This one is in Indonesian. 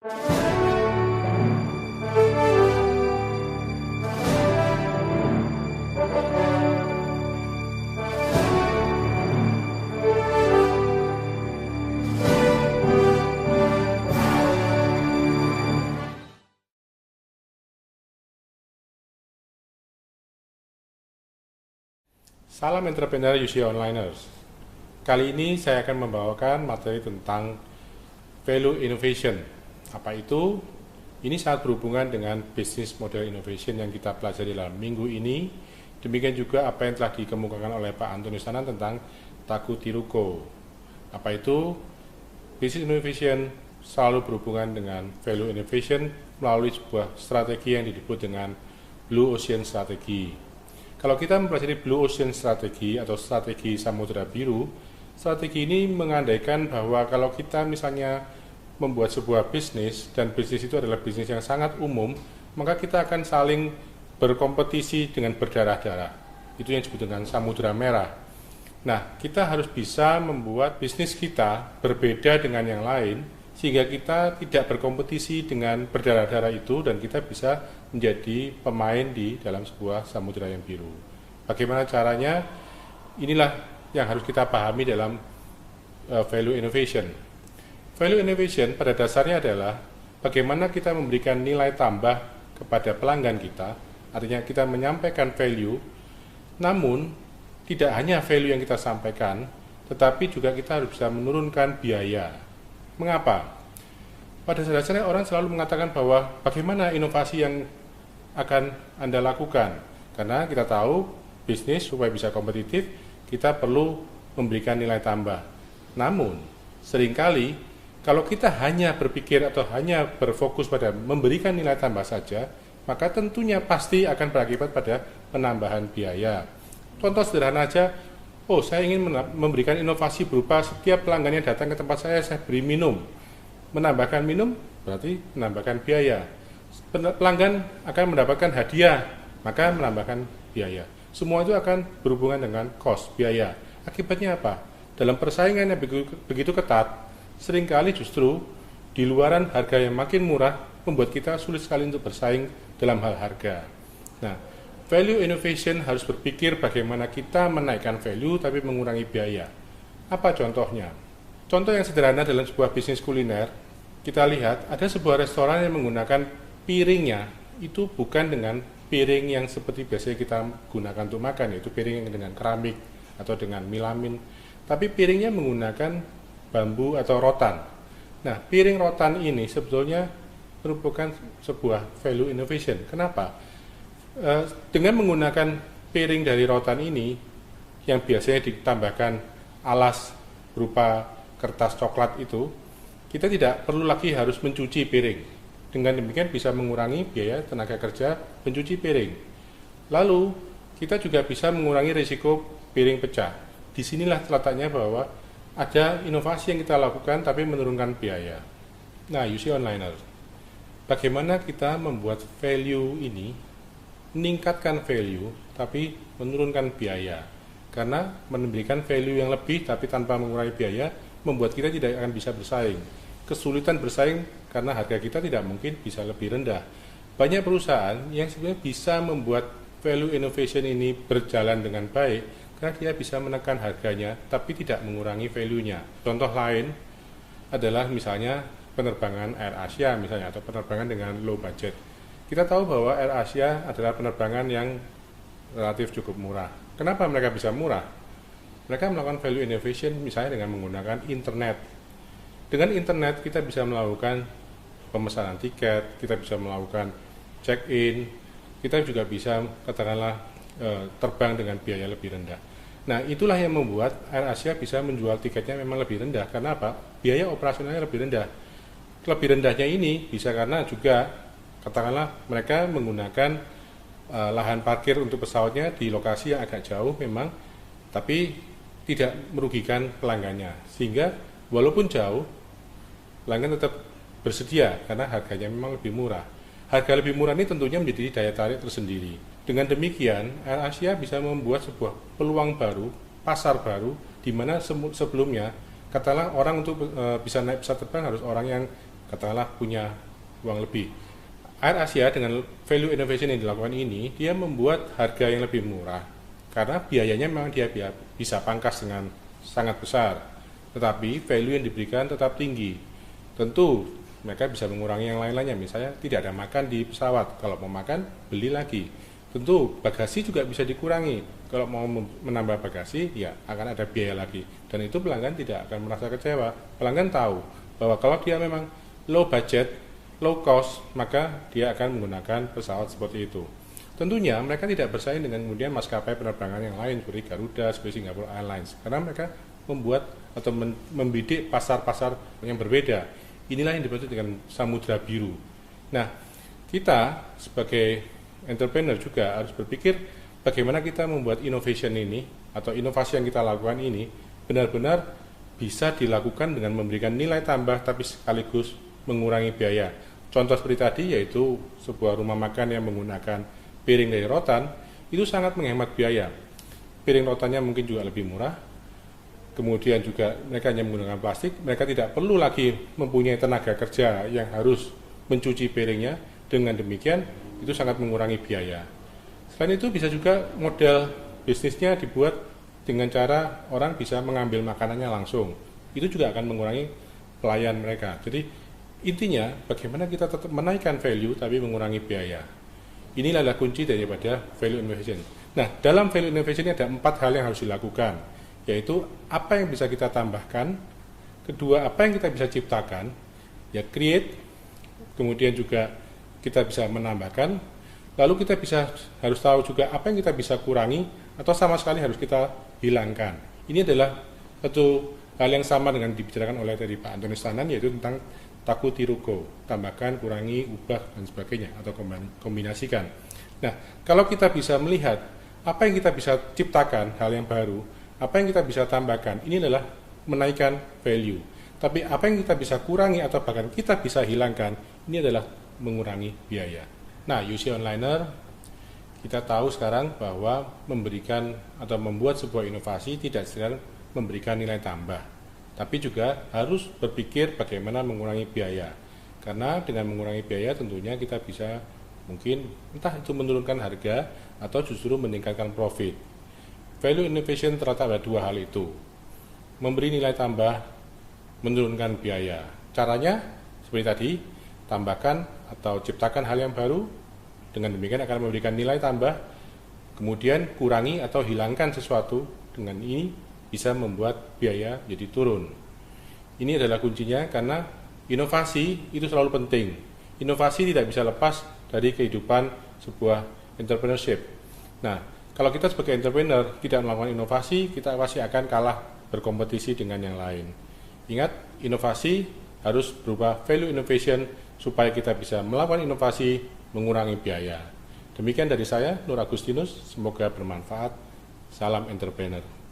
Salam entrepreneur UC Onliners. Kali ini saya akan membawakan materi tentang value innovation. Apa itu? Ini sangat berhubungan dengan business model innovation yang kita pelajari dalam minggu ini. Demikian juga apa yang telah dikemukakan oleh Pak Antonius Anand tentang Taku Tiruko. Apa itu? Business innovation selalu berhubungan dengan value innovation melalui sebuah strategi yang disebut dengan Blue Ocean Strategy. Kalau kita mempelajari Blue Ocean Strategy atau strategi Samudra Biru, strategi ini mengandaikan bahwa kalau kita misalnya membuat sebuah bisnis, dan bisnis itu adalah bisnis yang sangat umum, maka kita akan saling berkompetisi dengan berdarah-darah. Itu yang disebut dengan Samudra Merah. Nah, kita harus bisa membuat bisnis kita berbeda dengan yang lain, sehingga kita tidak berkompetisi dengan berdarah-darah itu dan kita bisa menjadi pemain di dalam sebuah samudera yang biru. Bagaimana caranya? Inilah yang harus kita pahami dalam value innovation. Value innovation pada dasarnya adalah bagaimana kita memberikan nilai tambah kepada pelanggan kita, artinya kita menyampaikan value, namun tidak hanya value yang kita sampaikan, tetapi juga kita harus bisa menurunkan biaya. Mengapa? Pada dasarnya orang selalu mengatakan bahwa bagaimana inovasi yang akan Anda lakukan. Karena kita tahu bisnis supaya bisa kompetitif, kita perlu memberikan nilai tambah. Namun, seringkali kalau kita hanya berpikir atau hanya berfokus pada memberikan nilai tambah saja, maka tentunya pasti akan berakibat pada penambahan biaya. Contoh sederhana aja, saya ingin memberikan inovasi berupa setiap pelanggan yang datang ke tempat saya beri minum. Menambahkan minum berarti menambahkan biaya. Pelanggan akan mendapatkan hadiah, maka menambahkan biaya. Semua itu akan berhubungan dengan cost, biaya. Akibatnya apa? Dalam persaingan yang begitu ketat, seringkali justru di luaran harga yang makin murah membuat kita sulit sekali untuk bersaing dalam hal harga. Nah, value innovation harus berpikir bagaimana kita menaikkan value tapi mengurangi biaya. Apa contohnya? Contoh yang sederhana dalam sebuah bisnis kuliner, kita lihat ada sebuah restoran yang menggunakan piringnya itu bukan dengan piring yang seperti biasanya kita gunakan untuk makan, yaitu piring yang dengan keramik atau dengan milamin, tapi piringnya menggunakan bambu atau rotan. Nah, piring rotan ini sebetulnya merupakan sebuah value innovation. Kenapa? Dengan menggunakan piring dari rotan ini yang biasanya ditambahkan alas berupa kertas coklat itu, kita tidak perlu lagi harus mencuci piring. Dengan demikian bisa mengurangi biaya tenaga kerja mencuci piring. Lalu kita juga bisa mengurangi risiko piring pecah. Disinilah letaknya bahwa ada inovasi yang kita lakukan tapi menurunkan biaya. Nah, UC Onliner, bagaimana kita membuat value ini meningkatkan value tapi menurunkan biaya? Karena memberikan value yang lebih tapi tanpa mengurangi biaya membuat kita tidak akan bisa bersaing. Kesulitan bersaing karena harga kita tidak mungkin bisa lebih rendah. Banyak perusahaan yang sebenarnya bisa membuat value innovation ini berjalan dengan baik karena dia bisa menekan harganya tapi tidak mengurangi value-nya. Contoh lain adalah misalnya penerbangan Air Asia misalnya, atau penerbangan dengan low budget. Kita tahu bahwa Air Asia adalah penerbangan yang relatif cukup murah. Kenapa mereka bisa murah? Mereka melakukan value innovation misalnya dengan menggunakan internet. Dengan internet kita bisa melakukan pemesanan tiket, kita bisa melakukan check-in, kita juga bisa katakanlah terbang dengan biaya lebih rendah. Nah, itulah yang membuat Air Asia bisa menjual tiketnya memang lebih rendah. Karena apa? Biaya operasionalnya lebih rendah. Lebih rendahnya ini bisa karena juga katakanlah mereka menggunakan lahan parkir untuk pesawatnya di lokasi yang agak jauh memang, tapi tidak merugikan pelanggannya. Sehingga walaupun jauh, pelanggan tetap bersedia karena harganya memang lebih murah. Harga lebih murah ini tentunya menjadi daya tarik tersendiri. Dengan demikian, Air Asia bisa membuat sebuah peluang baru, pasar baru, di mana sebelumnya, katakanlah orang untuk bisa naik pesawat terbang harus orang yang katakanlah punya uang lebih. AirAsia dengan value innovation yang dilakukan ini, dia membuat harga yang lebih murah karena biayanya memang dia bisa pangkas dengan sangat besar, tetapi value yang diberikan tetap tinggi. Tentu mereka bisa mengurangi yang lain-lainnya, misalnya tidak ada makan di pesawat, kalau mau makan beli lagi. Tentu bagasi juga bisa dikurangi, kalau mau menambah bagasi ya akan ada biaya lagi, dan itu pelanggan tidak akan merasa kecewa. Pelanggan tahu bahwa kalau dia memang low budget, low cost, maka dia akan menggunakan pesawat seperti itu. Tentunya mereka tidak bersaing dengan kemudian maskapai penerbangan yang lain seperti Garuda, seperti Singapore Airlines, karena mereka membuat atau membidik pasar-pasar yang berbeda. Inilah yang dimaksud dengan samudra biru. Nah, kita sebagai entrepreneur juga harus berpikir bagaimana kita membuat innovation ini atau inovasi yang kita lakukan ini benar-benar bisa dilakukan dengan memberikan nilai tambah tapi sekaligus mengurangi biaya. Contoh seperti tadi yaitu sebuah rumah makan yang menggunakan piring dari rotan, itu sangat menghemat biaya. Piring rotannya mungkin juga lebih murah, kemudian juga mereka hanya menggunakan plastik, mereka tidak perlu lagi mempunyai tenaga kerja yang harus mencuci piringnya. Dengan demikian, itu sangat mengurangi biaya. Selain itu bisa juga model bisnisnya dibuat dengan cara orang bisa mengambil makanannya langsung. Itu juga akan mengurangi pelayan mereka. Jadi intinya, bagaimana kita tetap menaikkan value tapi mengurangi biaya. Inilah kunci daripada value innovation. Nah, dalam value innovation ini ada 4 hal yang harus dilakukan, yaitu apa yang bisa kita tambahkan, kedua apa yang kita bisa ciptakan, ya create, kemudian juga kita bisa menambahkan, lalu kita harus tahu juga apa yang kita bisa kurangi atau sama sekali harus kita hilangkan. Ini adalah satu hal yang sama dengan dibicarakan oleh tadi Pak Antonius Tanan, yaitu tentang Takutiruko, tambahkan, kurangi, ubah, dan sebagainya, atau kombinasikan. Nah, kalau kita bisa melihat apa yang kita bisa ciptakan, hal yang baru, apa yang kita bisa tambahkan, ini adalah menaikkan value. Tapi apa yang kita bisa kurangi atau bahkan kita bisa hilangkan, ini adalah mengurangi biaya. Nah, UC Onliner, kita tahu sekarang bahwa memberikan atau membuat sebuah inovasi tidak sekedar memberikan nilai tambah, tapi juga harus berpikir bagaimana mengurangi biaya. Karena dengan mengurangi biaya tentunya kita bisa mungkin entah itu menurunkan harga atau justru meningkatkan profit. Value innovation ternyata ada 2 hal itu. Memberi nilai tambah, menurunkan biaya. Caranya seperti tadi, tambahkan atau ciptakan hal yang baru, dengan demikian akan memberikan nilai tambah, kemudian kurangi atau hilangkan sesuatu, dengan ini bisa membuat biaya jadi turun. Ini adalah kuncinya karena inovasi itu selalu penting. Inovasi tidak bisa lepas dari kehidupan sebuah entrepreneurship. Nah, kalau kita sebagai entrepreneur tidak melakukan inovasi, kita pasti akan kalah berkompetisi dengan yang lain. Ingat, inovasi harus berupa value innovation supaya kita bisa melakukan inovasi mengurangi biaya. Demikian dari saya, Nur Agustinus. Semoga bermanfaat. Salam entrepreneur.